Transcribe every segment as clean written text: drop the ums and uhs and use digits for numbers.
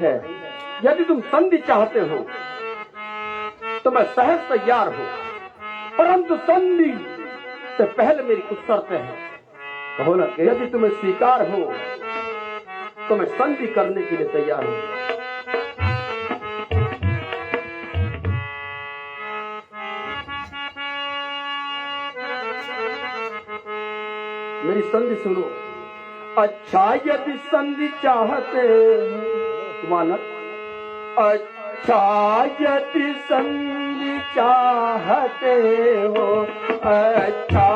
है। यदि तुम संधि चाहते हो तो मैं सहज तैयार हूं, परंतु संधि से पहले मेरी कुछ शर्तें हैं। कहो ना। यदि तुम्हें स्वीकार हो तो मैं संधि करने के लिए तैयार हूं। मेरी संधि सुनो। अच्छा यदि संधि चाहते मानक, अच्छा यदि संधि चाहते हो, अच्छा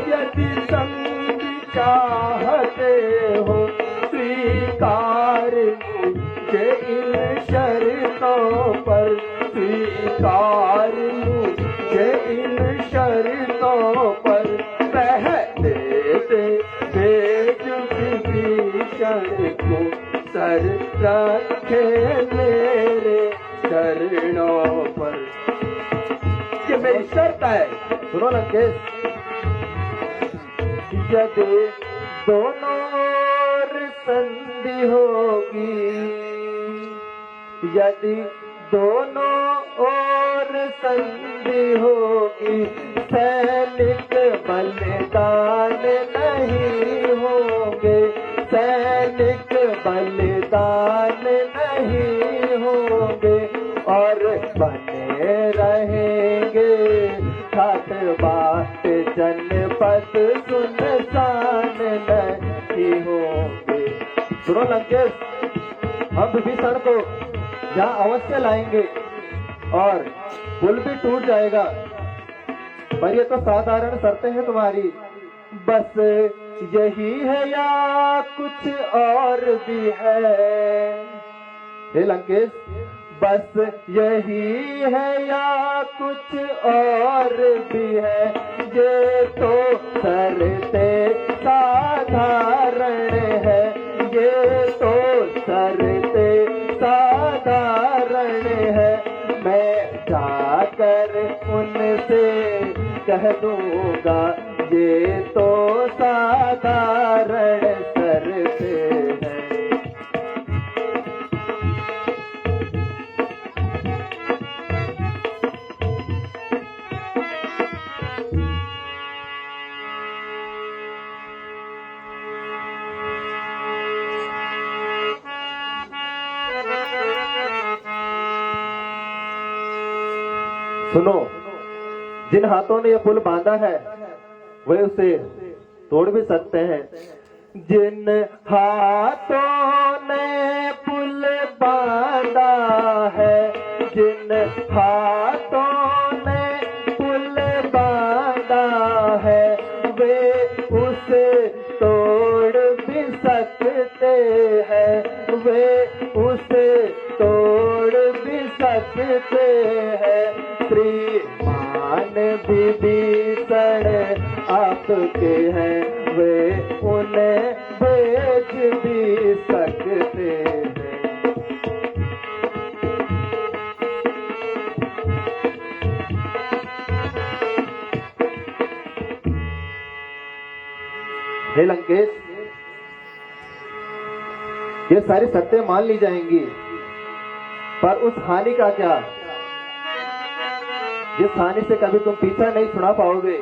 यदि संधि चाहते हो, स्वीकार मुझे इन शर्तों पर, स्वीकार मुझे इन शर्तों पर, पहले से भेज विभीषण को सर रखे मेरे चरणों पर। ये मेरी शर्त है। सुनो लंकेश, यदि दोनों ओर संधि होगी, यदि दोनों ओर संधि होगी, सैनिक बलिदान नहीं होंगे, सैनिक बलिदान नहीं होंगे, और बने रहेंगे घाट बाट जनपद सुनसान नहीं होंगे। सुनो लंकेश, हम विभीषण को यहाँ अवश्य लाएंगे और पुल भी टूट जाएगा, पर ये तो साधारण शर्तें हैं तुम्हारी। बस यही है या कुछ और भी है? हे लंकेश, बस यही है या कुछ और भी है? ये तो शर्तें साधारण है, ये तो शर्तें साधारण है। मैं जाकर उनसे कह दूंगा, ये तो साधारण शर्तें है। सुनो, जिन हाथों ने यह पुल बांधा है वे उसे तोड़ भी सकते हैं। जिन हाथों ने पुल बांधा है, जिन हाथों ने पुल बांधा है, वे उसे तोड़ भी सकते हैं, वे उसे तोड़ भी सकते हैं। श्रीमान विभीषण आपके हैं, वे उन्हें भेज भी सकते हैं। हे लंकेश, ये सारी शर्तें मान ली जाएंगी, पर उस हानि का क्या जिस हानि से कभी तुम पीछा नहीं छुड़ा पाओगे।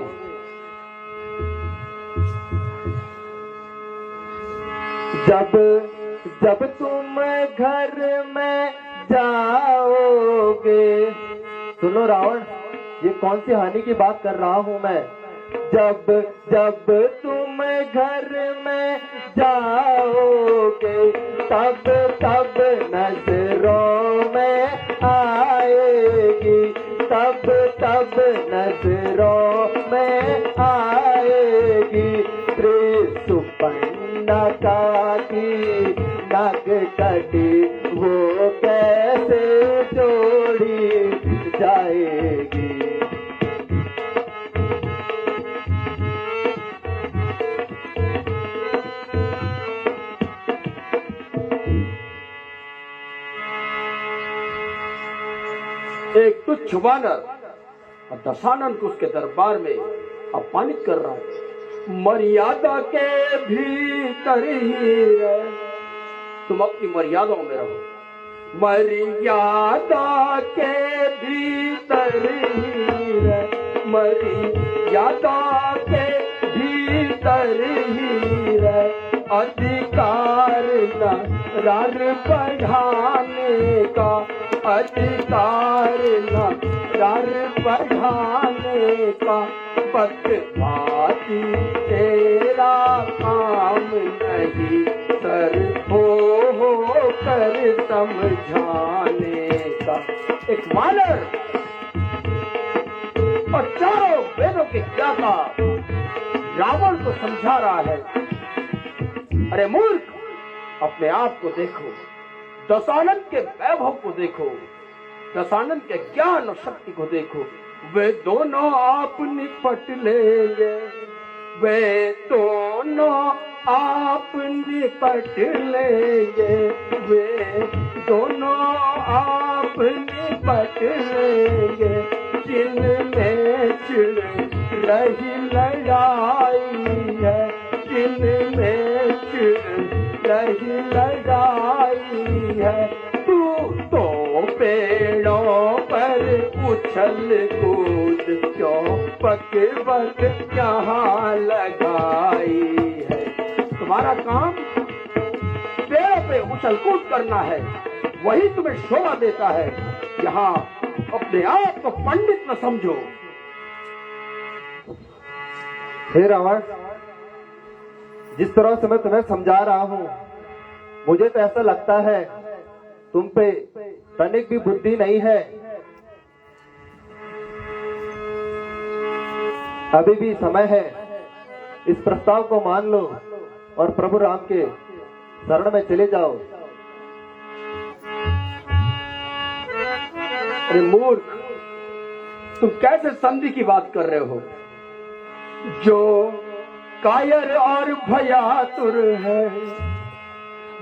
जब जब तुम घर में जाओगे, सुनो रावण, ये कौन सी हानि की बात कर रहा हूं मैं। जब जब तुम घर में जाओगे, तब तब नजरों में आएगी, तब तब नजरों में आएगी। त्रिसुपर्णा की नाग कटी वो कैसे जोड़ी जाएगी। एक तुच्छ वानर और दशानन को उसके दरबार में अपमानित कर रहा है। मर्यादा के भीतर ही रहे, तुम अपनी मर्यादाओं में रहो। मर्यादा के भीतर ही रह, मर्यादा के भीतर ही रह, अधिकार न रार बढ़ाने का, अधिकार न रार बढ़ाने का, बकवासी तेरा काम नहीं, सर हो कर समझाने का। एक मानर और चारों वेदों के ज्ञाता रावण को समझा रहा है, अरे मूर्ख, अपने आप को देखो, दशानन के वैभव को देखो, दशानन के ज्ञान और शक्ति को देखो। वे दोनों आप निपट लेंगे, वे दोनों आप निपट लेंगे, वे दोनों आप निपट लेंगे, जिनमें छिड़ रही लड़ाई है, जिनमें छिड़ रही लड़ाई है। तू तो पेड़ों पर उछल कूद क्यों पक बक यहाँ लगाई है। तुम्हारा काम पेड़ों पे उछल कूद करना है, वही तुम्हें शोभा देता है। यहाँ अपने आप को पंडित न समझो। हे रावण, जिस तरह से मैं तुम्हें समझा रहा हूँ, मुझे तो ऐसा लगता है तुम पे तनिक भी बुद्धि नहीं है। अभी भी समय है, इस प्रस्ताव को मान लो और प्रभु राम के शरण में चले जाओ। अरे मूर्ख, तुम कैसे संधि की बात कर रहे हो? जो कायर और भयातुर है,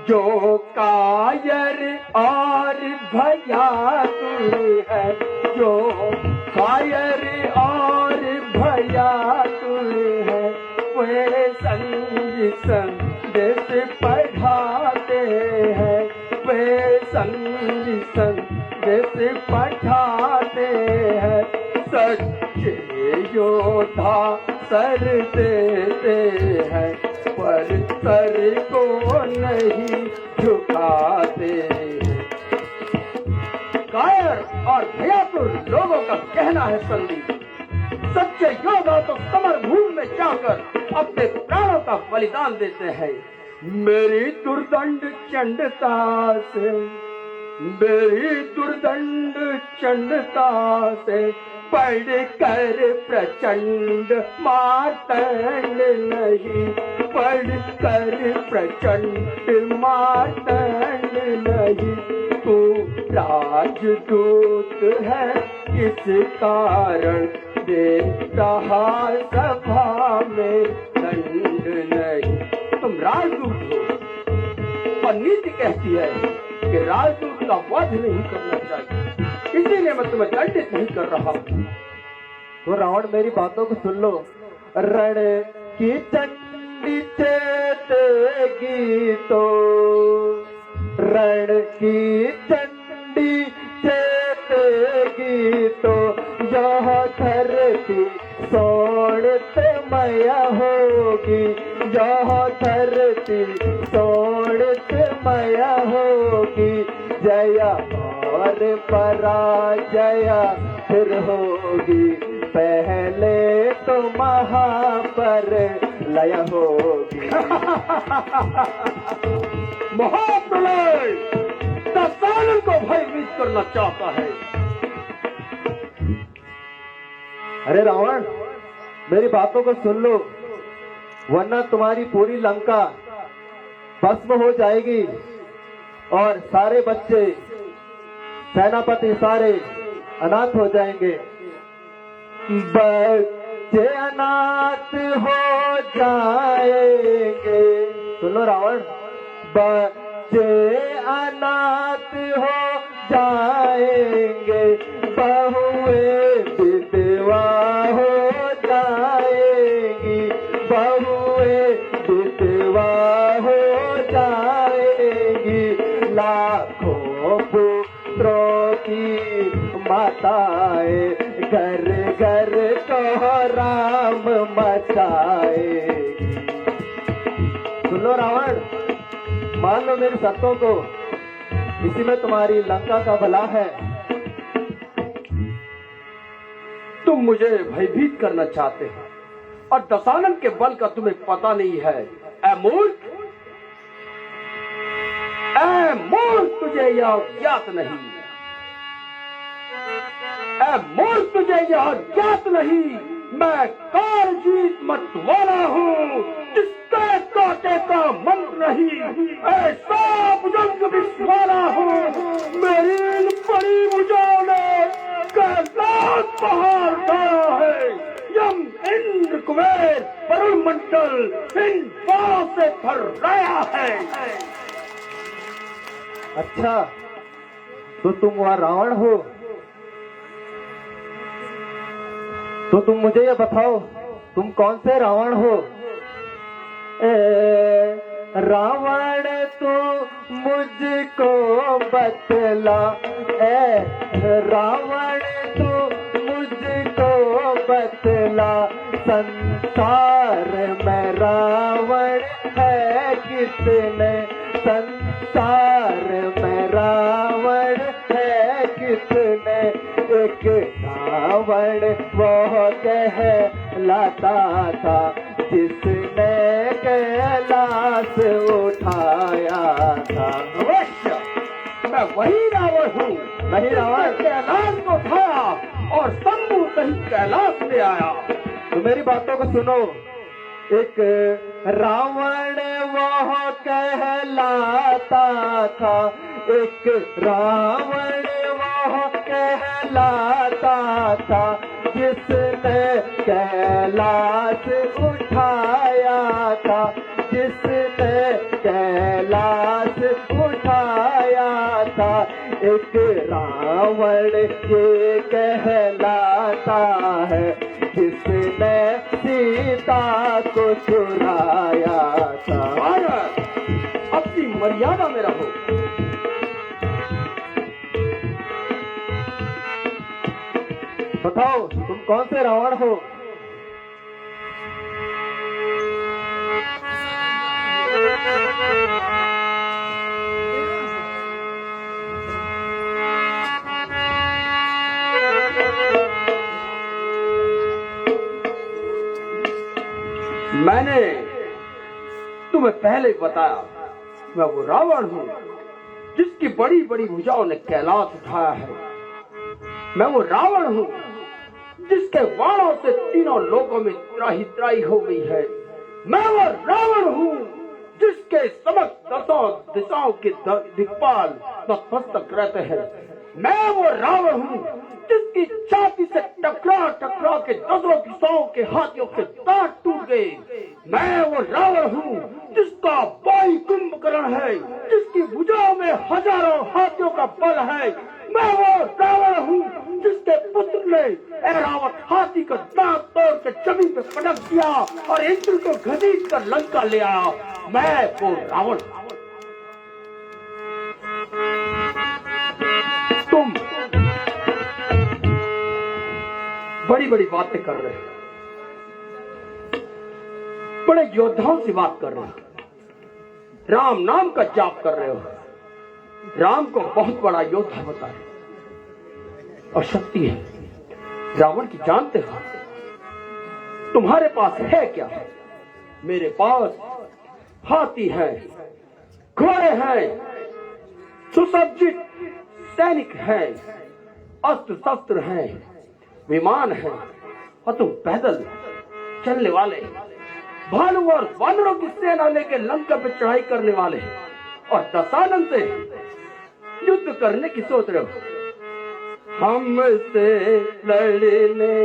जो कायर और भयातुर है, जो कायर और भयातुर है, वे संदेश पढ़ाते हैं, वे संदेश पढ़ाते हैं। सच्चे योद्धा सर देते हैं, पर सर को नहीं झुकाते। कायर और भयातुर लोगों का कहना है संधि। सच्चे योद्धा तो समरभूमि में जाकर अपने प्राणों का बलिदान देते हैं। मेरी दुर्दंड चंडता से, मेरी दुर्दंड चंडता से पढ़कर प्रचंड मातंड नहीं, पढ़कर प्रचंड मातंड नहीं। तू राजदूत है, इस कारण दे रहा सभा में दंड नहीं। तुम राजदूत हो और नीति कहती है कि राजदूत का वध नहीं करना चाहिए, इसीलिए मैं तुम्हें दंडित नहीं कर रहा। तो रावण, मेरी बातों को सुन लो। रण की चंडी चेतेगी तो, रण की चंडी चेतेगी तो, यह धरती सोड़तमय होगी, यह धरती सोड़तमय होगी। जया और पराजय फिर होगी, पहले तो महाप्रलय होगी। महाप्रलय दशानन को भयभीत करना चाहता है। अरे रावण, मेरी बातों को सुन लो, वरना तुम्हारी पूरी लंका भस्म हो जाएगी और सारे बच्चे, सेनापति सारे अनाथ हो जाएंगे। बच्चे अनाथ हो जाएंगे। सुनो रावण, बच्चे अनाथ हो जाएंगे, बहुएं विधवा हो जाएंगी, बहुएं विधवा हो जाएंगी। लाखों पुत्रों की माताएं घर घर को राम मचाएगी। सुन लो रावण, मान लो मेरी शर्तों को, इसी में तुम्हारी लंका का भला है। तुम मुझे भयभीत करना चाहते हो और दशानन के बल का तुम्हें पता नहीं है। ऐ मूर्ख, तुझे यह ज्ञात नहीं, ऐ मूर्ख तुझे यह ज्ञात नहीं, मैं कारजीत मतवाला हूँ, जिसके कांटे का मंत्र नहीं, ऐसा भुजंग विश्वाला हूँ। मेरी इन बड़ी भुजाओं ने कैलाश पहाड़ ढाया है, यम इंद्र कुबेर वरुण मंडल इन बाणों से फर्राया है। अच्छा, तो तुम वह रावण हो? तो तुम मुझे ये बताओ, तुम कौन से रावण हो? रावण तू मुझको बतला, रावण तू मुझको बतला, संसार में रावण है कितने, संसार में रावण है कितने। एक रावण वो कहलाता था, जिसने कैलाश उठाया था। अवश्य मैं वही रावण हूँ, वही रावण कैलाश को उठाया और शंभू सहित कैलाश ले आया। तो मेरी बातों को सुनो। एक रावण वह कहलाता था, एक रावण वह कहलाता था, जिसने कैलाश उठाया था, जिसने कैलाश उठाया था। एक रावण ये कहलाता है, जिसने सीता को चुराया था। अपनी मर्यादा में रहो। बताओ, तुम कौन से रावण हो? मैंने तुम्हें पहले ही बताया, मैं वो रावण हूँ जिसकी बड़ी बड़ी भुजाओं ने कैलाश उठाया है। मैं वो रावण हूँ जिसके बाणों से तीनों लोगों में त्राही त्राही हो गई है। मैं वो रावण हूँ जिसके समस्त दसों दिशाओं के दिक्पाल नतमस्तक रहते हैं। मैं वो रावण हूँ जिसकी छाती से टकरा टकरा के दसों दिशाओं के हाथियों के दांत टूट गए। मैं वो रावण हूँ जिसका बाई कुंभकर्ण है, जिसकी भुजाओं में हजारों हाथियों का बल है। मैं वो रावण हूँ जिसके पुत्र ने ऐरावत हाथी का दांत तोड़ के जमीन पे पटक दिया और इंद्र को घसीट कर लंका ले आया। मैं वो रावण। तुम बड़ी बड़ी बातें कर रहे हो, बड़े योद्धाओं से बात कर रहे हो, राम नाम का जाप कर रहे हो, राम को बहुत बड़ा योद्धा बताए और शक्ति है रावण की जानते हो। तुम्हारे पास है क्या? मेरे पास हाथी है, घोड़े हैं, सुसज्जित सैनिक हैं, अस्त्र शस्त्र हैं, विमान है, और तुम पैदल चलने वाले, भालू और वानरों की सेना लेके लंका पे चढ़ाई करने वाले और दशानन से युद्ध करने की सोच रहे हो। हमसे लड़ने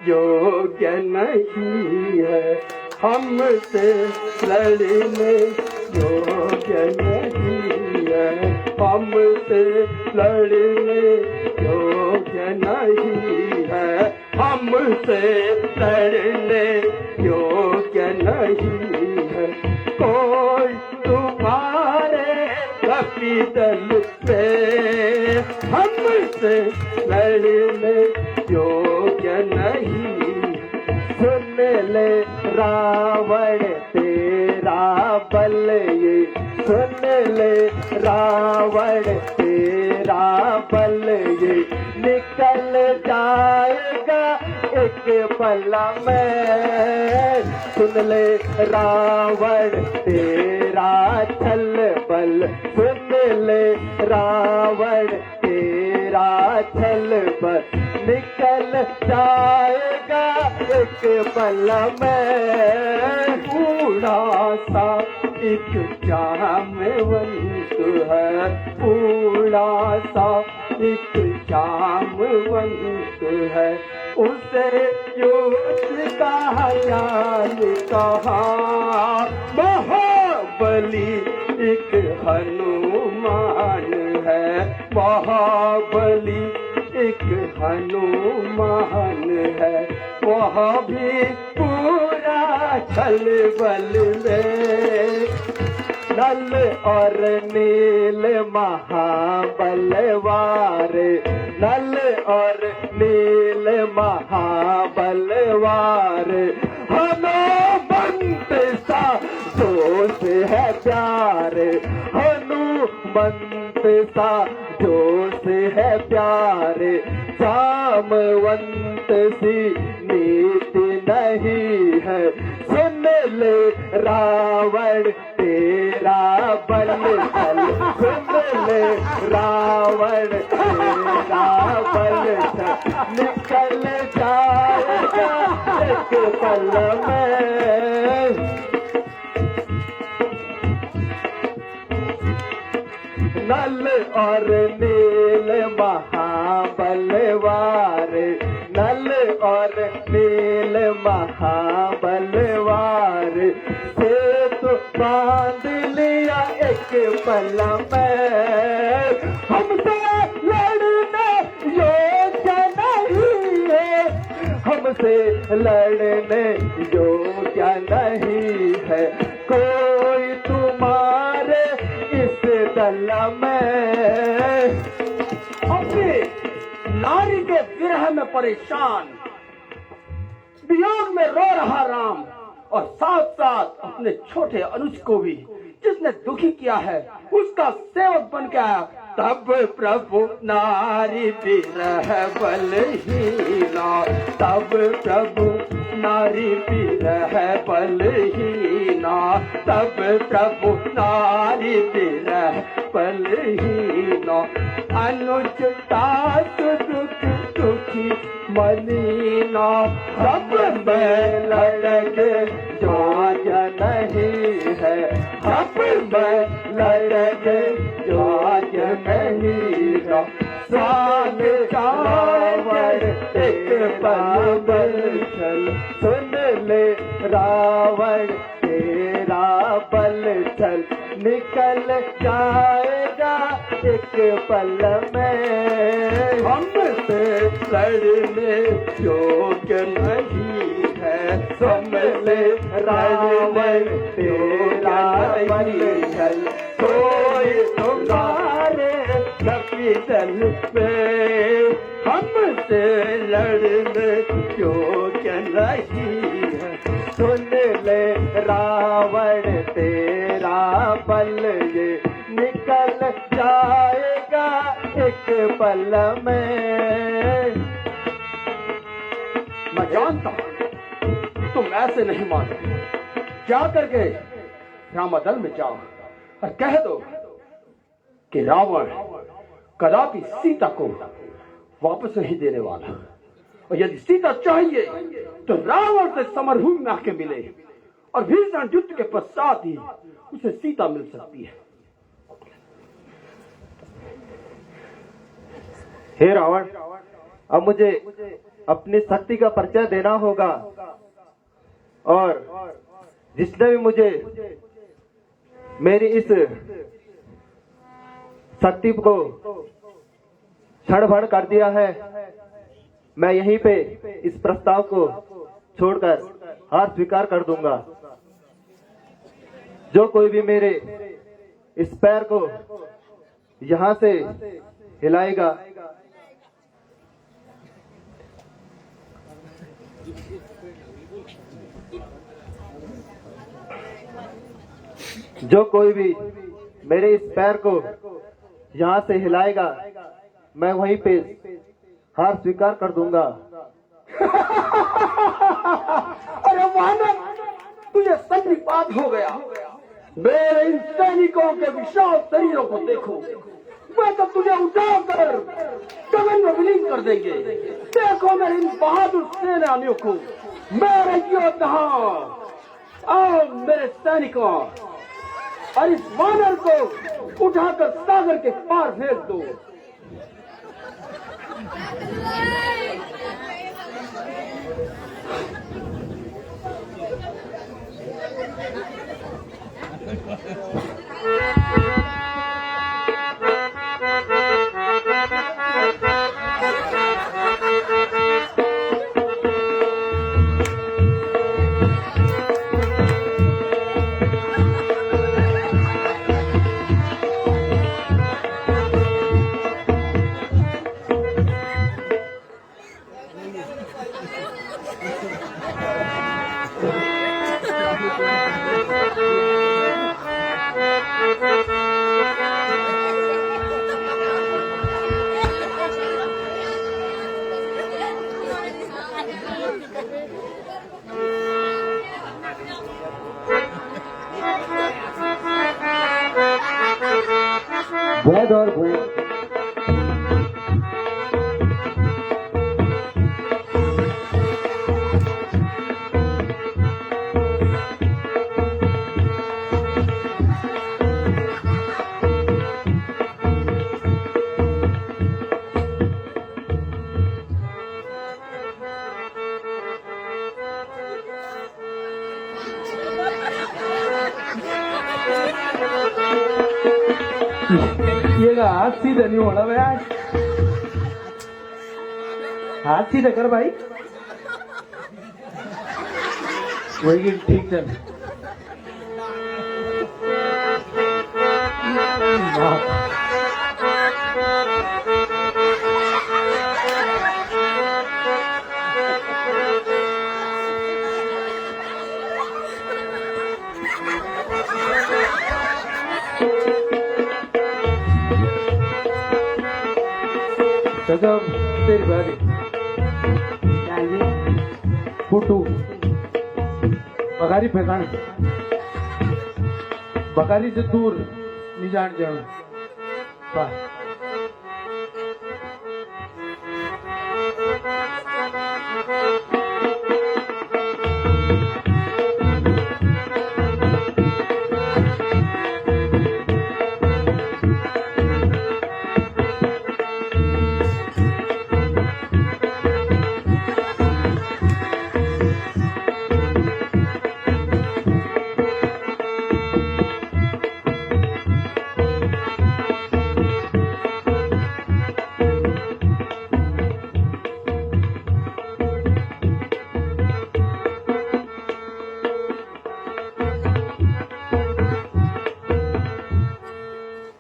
योग्य नहीं है, हमसे लड़ने योग्य नहीं है, हमसे लड़ने योग्य नहीं है, हमसे लड़ने योग्य नहीं है। कोई तुम्हारे कपिदल पे हमसे लड़ने योग्य नहीं। सुन ले रावण तेरा बल ये, सुन ले रावण तेरा बल ये, निकल जाएगा एक पल में। सुन ले रावण तेरा छल बल, सुन ले रावण तेरा छल बल, निकल जाएगा एक पल में। बूढ़ा सा एक जामवंत है, बूढ़ा सा एक जामवंत है, उसे युद्ध का ज्ञान कहा। महाबली एक हनुमान है, महाबली एक हनुमान है, वह भी पूरा छल बल में। नल और नील महाबलवार, नल और नील महाबलवार, हनुमंत सा जोश है प्यार, हनुमंत सा जोश है प्यार। जामवंत सी नीति नहीं है, सुन ले रावण तेरा बल छल, सुन ले रावण तेरा बल छल, निकल जाएगा एक पल में। नल और नील महाबलवार, नल और नील महाबलवार, सेतु बांध लिया एक पल में। हमसे लड़ने योग्य नहीं है, हमसे लड़ने योग्य नहीं है, कोई तुम्हारे इस दल में। अपने नारी के विरह में परेशान, वियोग में रो रहा राम, और साथ साथ अपने छोटे अनुज को भी जिसने दुखी किया है उसका सेवक बन के आया। तब प्रभु नारी विरह बलहीना, तब प्रभु नारी विरह बलहीना, तब प्रभु नारी विरह बलहीना। अनुज दास दुख दुखी मनीना, सब में लड़के जोज नहीं है, सब में लड़के जोज नहीं है। स्वान रावण एक पल छल, सुन ले रावण तेरा बल छल, निकल जाएगा एक पल में। हमसे लड़ने योग्य नहीं है, सुन ले रावण तेरा बल छल, कोई तुम्हारे कपितल पे हमसे लड़ने योग्य नहीं है। सुन ले रावण तेरा बल ये, निकल जाएगा एक पल में। मैं जानता हूं तुम ऐसे नहीं मानते, जा करके रामादल में जाओ और कह दो कि रावण कदापि सीता को वापस नहीं देने वाला, और यदि सीता चाहिए तो रावण से समरभूमि में आके मिले, और भीषण युद्ध के पश्चात ही उसे सीता मिल सकती है। हे रावण, अब मुझे अपनी शक्ति का परिचय देना होगा, और जिसने भी मुझे मेरी इस शक्ति को क्षण कर दिया है, मैं यहीं पे इस प्रस्ताव को छोड़कर हार स्वीकार कर दूंगा। जो कोई भी मेरे इस पैर को यहाँ से हिलाएगा। जो कोई भी मेरे इस पैर को यहाँ से हिलाएगा, मैं वहीं पे हार स्वीकार कर दूंगा। अरे वानर, तुझे सन्निपात हो गया। मेरे इन सैनिकों के विशाल शरीरों को देखो, मैं तो तुझे उठाकर गगन में विलीन कर देंगे। देखो मेरे इन बहादुर सेनानियों को, मेरे योद्धा, आओ मेरे सैनिकों, और इस वानर को उठाकर सागर के पार फेंक दो। वैद और भूत ये हाथ सीधे नहीं होना भाई, आज हाथ सीधे कर भाई। वही ठीक है। सजब तेरी बारी फुटू बकारी फेंकण, बकारी से दूर नहीं जान जाऊं।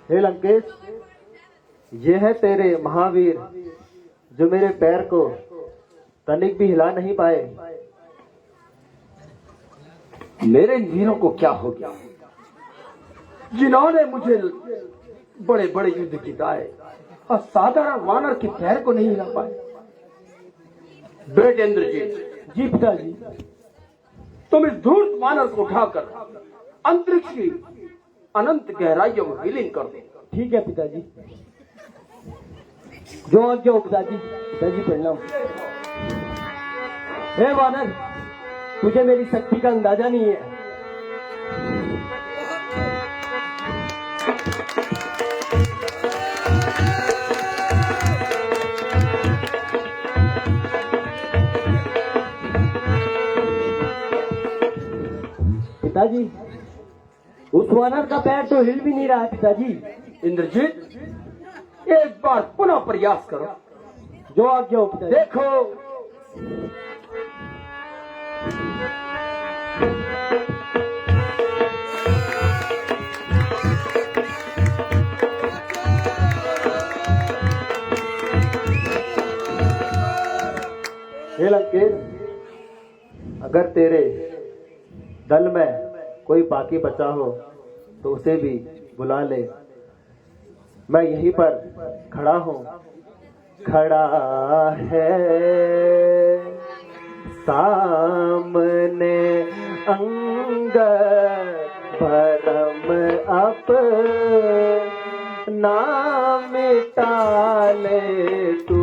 हे लंकेश, ये है तेरे महावीर जो मेरे पैर को तनिक भी हिला नहीं पाए। मेरे वीरों को क्या हो गया, जिन्होंने मुझे बड़े बड़े युद्ध जिताए और साधारण वानर के पैर को नहीं हिला पाए। बेटे इंद्रजीत, जी पिताजी, तुम इस धूर्त वानर को उठाकर अंतरिक्ष की अनंत गहराइयों में विलीन कर दो। ठीक है पिताजी, जो आज्ञा हो पिताजी। पिताजी प्रणाम। हे वानर, तुझे मेरी शक्ति का अंदाजा नहीं है। पिताजी, उस वानर का पैर तो हिल भी नहीं रहा है पिताजी। इंद्रजीत, एक बार पुनः प्रयास करो। जो आज्ञा हो पिताजी। देखो, हे लंकेश, अगर तेरे दल में कोई बाकी बचा हो तो उसे भी बुला ले। मैं यहीं पर खड़ा हूँ। खड़ा है सामने अंग भरम अपना मिटा ले तू।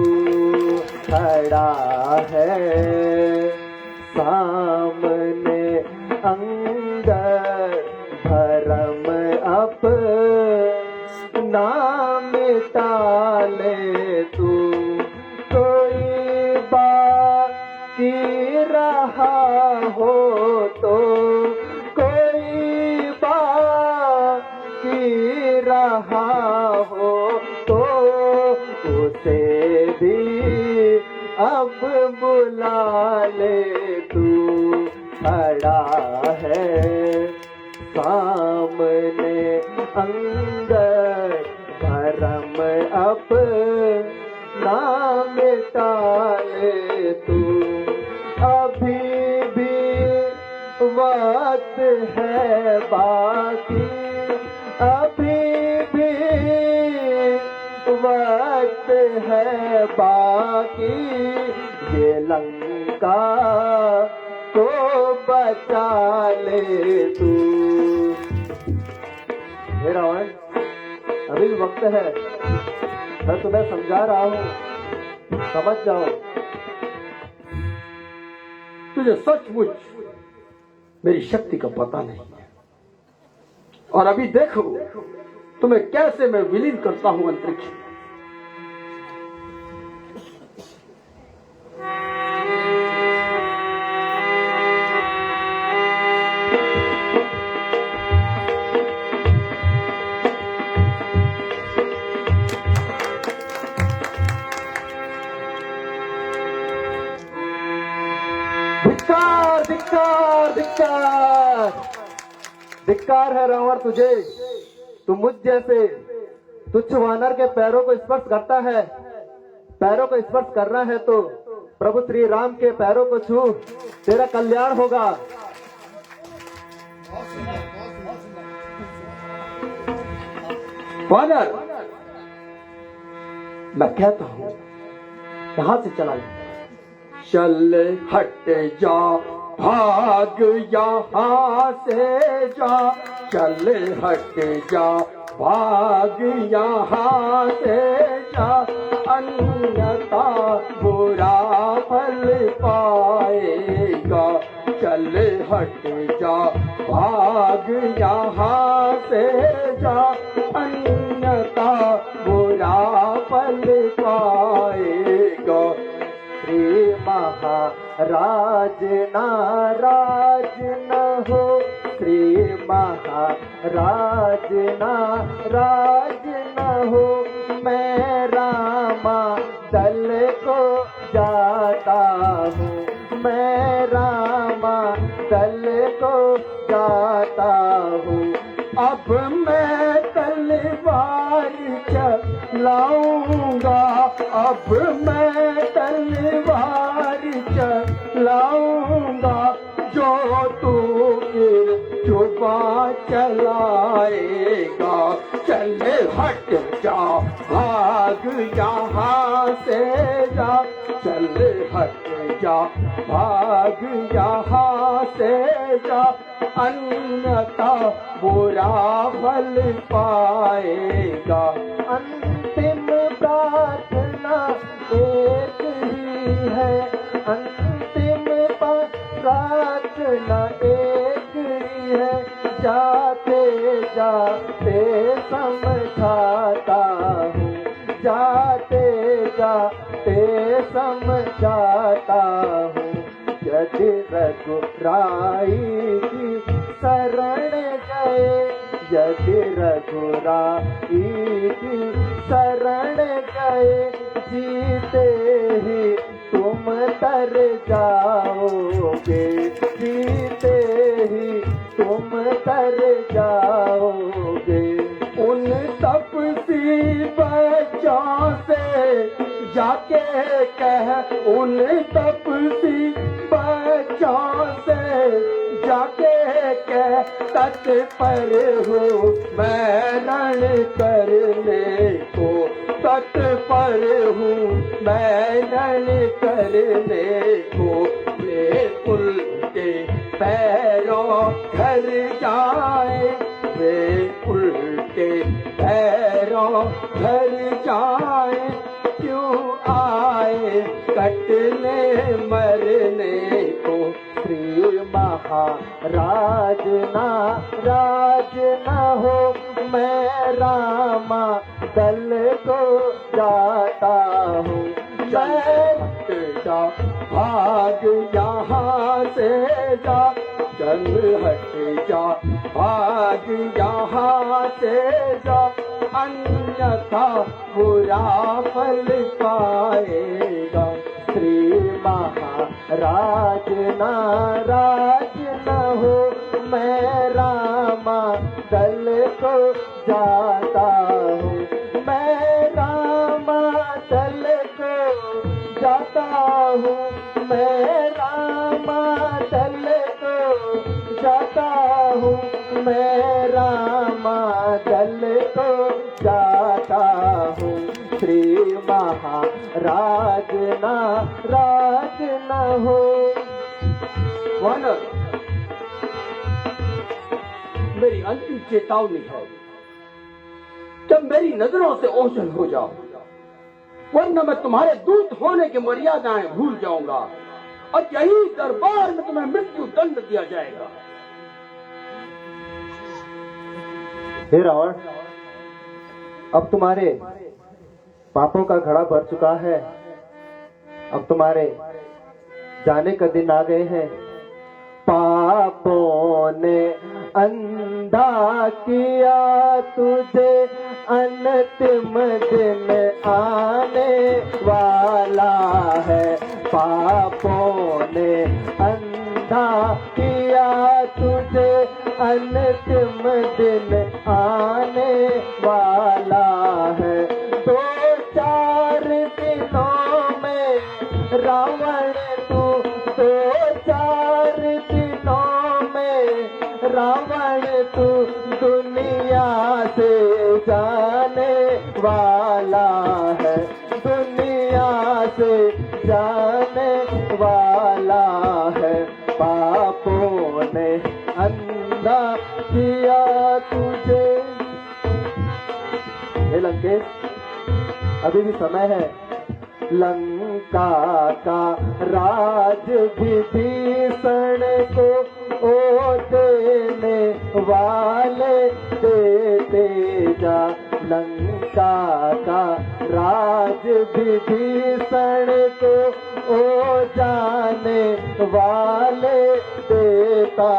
खड़ा है सामने अंग भरम अपना मिटा ले तू। कोई बाकी रहा हो तो, कोई बाकी रहा हो तो उसे भी अब बुला ले तू। खड़ा है सामने अंदर भरम अपना मिटा ले तू। अभी भी वक्त है बाकी, अभी भी वक्त है बाकी। ये लंका को बचा ले तू। हे रावण, अभी भी वक्त है। मैं तुम्हें समझा रहा हूँ, समझ जाओ। तुझे सचमुच मेरी शक्ति का पता नहीं है, और अभी देखो तुम्हें कैसे मैं विलीन करता हूं अंतरिक्ष में। धिक्कार धिक्कार धिक्कार धिक्कार है रावण तुझे। तू मुझ जैसे तुच्छ वानर के पैरों को स्पर्श करता है। पैरों को स्पर्श करना है तो प्रभु श्री राम के पैरों को छू, तेरा कल्याण होगा। वानर, मैं कहता हूं यहां से चला जा। चल हट जा, भाग यहाँ से जा। चल हट जा, भाग यहाँ से जा। अन्यथा बुरा फल पाएगा। चल हट जा, भाग यहाँ से जा। अन्यथा बुरा फल पाएगा। श्री महाराज नाराज न हो, श्री महाराज नाराज न हो। मैं रामा दल को जाता हूँ, मैं रामा दल को जाता हूँ। अब मैं तलवार चलाऊंगा, अब मैं तलवार चलाऊंगा। जो तू फिर जुबान चलाएगा। चल हट जा, भाग यहाँ से जा। चल हट जा, भाग यहाँ से जा। अन्यथा बुरा फल पाएगा। अंतिम प्रार्थना एक ही है, अंतिम प्रार्थना एक ही है। जाते जाते समझाता हूँ, जाते जाते समझाता हूँ। यदि रघुराई की शरण गए, यदि रघुराई की शरण गए। जीते ही तुम तर जाओगे, जीते ही तुम तर जाओगे। उन तपसी बच्चों से जाके कह उन तपसी बच्चों से, जाके कह तत्पर हूँ मैं रण करने को, तत्पर हूँ मैं रण करने को। वे उल्टे पैरों घर जाए, वे उल्टे पैरों घर जाए, क्यों आए कटने मरने को। श्री महाराज नाराज न हो, मैं रामा दल को जाता हूँ। मैं जा भाग यहाँ से जा, चल हट जा भाग यहाँ से जा, अन्यथा बुरा फल पाएगा। श्री महाराज नाराज न हो, मैं रामा दल को जाता हूँ। मैं रामा दल को जाता हूँ, मैं रामा दल को जाता हूँ, मैं रामा दल को जाता हूँ। श्री महाराज नाराज न हो। वानर, मेरी अंतिम चेतावनी है, जब मेरी नजरों से ओझल हो जाओ, वरना मैं तुम्हारे दूत होने की मर्यादाएं भूल जाऊंगा और यही दरबार में तुम्हें मृत्यु दंड दिया जाएगा। हे रावण, अब तुम्हारे पापों का घड़ा भर चुका है, अब तुम्हारे जाने का दिन आ गए हैं। पापों ने अंधा किया तुझे, अंतिम दिन आने वाला है। पापों ने अंधा किया तुझे, अंतिम दिन आने वाला है। 2-4 दिनों में रावण तू, 2-4 दिनों में रावण तू दुनिया से जाने वाला है, दुनिया से जाने वाला है। पापों ने अंधा किया तुझे। हे लंकेश, अभी भी समय है। लंका का राज विभीषण को ओ देने वाले देते जा। लंका का राज विभीषण को ओ जाने वाले देता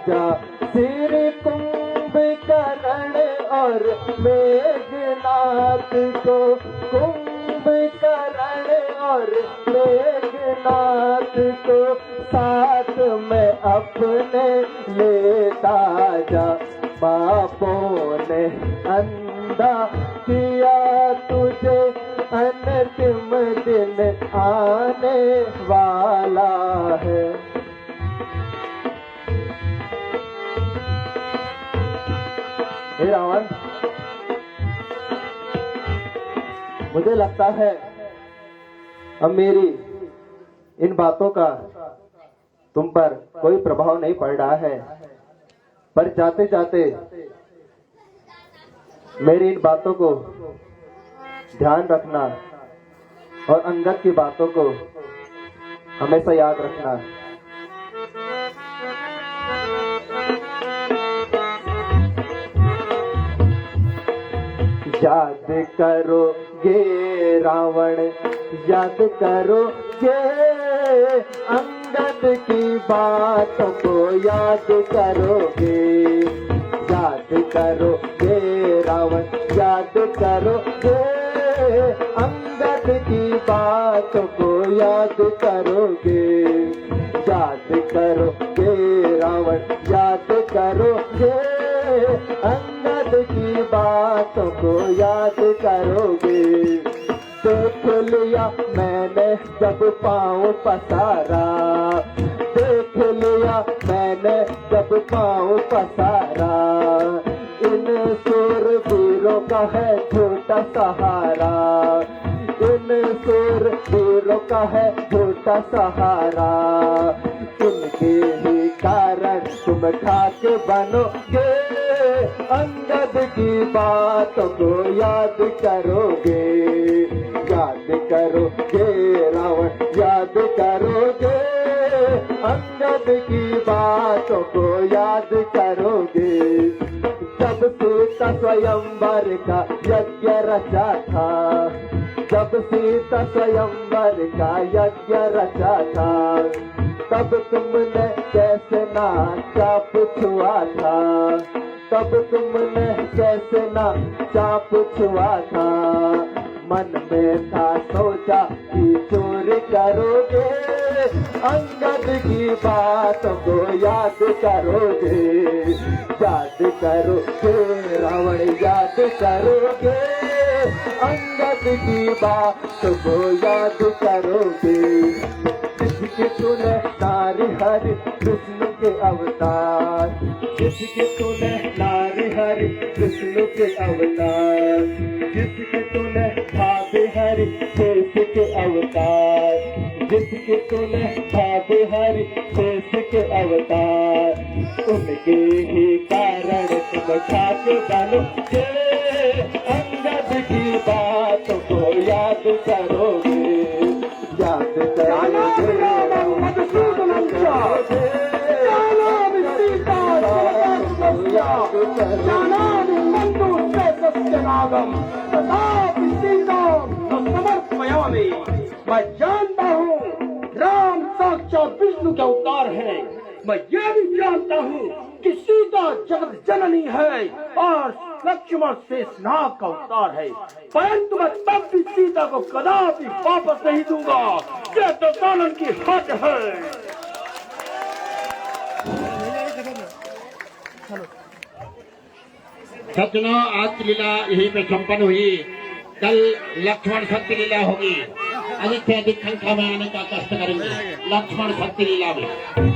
जा। सिर कुंभकर्ण और मेघनाथ को, कुंभकर्ण और मेघनाथ को साथ में अपने लेता जा। पापों ने अंधा किया तुझे, अंतिम दिन आने वाला है। हे रावण, मुझे लगता है अब मेरी इन बातों का तुम पर कोई प्रभाव नहीं पड़ रहा है, पर जाते जाते मेरी इन बातों को ध्यान रखना और अंगद की बातों को हमेशा याद रखना। याद करोगे रावण, याद करोगे अंगद की बातों को याद करोगे। याद करोगे रावण, याद करोगे अंगद की बातों को याद करोगे। याद करोगे रावण, याद करोगे अंगद की बातों को याद करोगे। देख लिया मैंने जब पाँव पसारा, देख लिया मैंने जब पाँव पसारा। इन सूरवीरों का है झूठा सहारा, इन सूरवीरों का है झूठा सहारा। इनके ही कारण तुम खाक बनोगे, अंगद की बातों को याद करोगे, याद करोगे रावण, याद करोगे अंगद की बातों को याद करोगे। जब सीता स्वयंवर का यज्ञ रचा था, जब सीता स्वयंवर का यज्ञ रचा था, तब तुमने कैसे नाचा पूछुआ था, तब तुमने कैसे नाचा पूछुआ था। मन में था सोचा कि चोरी करोगे, अंगद की बातों को याद करोगे, याद करोगे रावण, याद करोगे अंगद की बातों को याद करोगे। जिसके तूने नारी हरि कृष्ण के अवतार, जिसके तूने नारी हरि कृष्ण के अवतार, जिसके तूने भाभी हरि शेष के अवतार, जिसके तूने भाभी हरि शेष के अवतार। उनके ही कारण तुम खाक बनोगे, अंगद की बातों को याद करोगे, याद करोगे मधुसूदन समर्पयामि। मैं जानता हूँ राम साक्षात विष्णु के अवतार है, मैं ये भी जानता हूँ कि सीता जगत जननी है और लक्ष्मण शेषनाग का अवतार है, परंतु मैं तब भी सीता को कदापि वापस नहीं दूंगा। ये तो कानून की हद है। सज्जनों, आज की लीला यहीं पे संपन्न हुई। कल लक्ष्मण शक्ति लीला होगी। अधिक से अधिक संख्या में आने का कष्ट करेंगे लक्ष्मण शक्ति लीला में।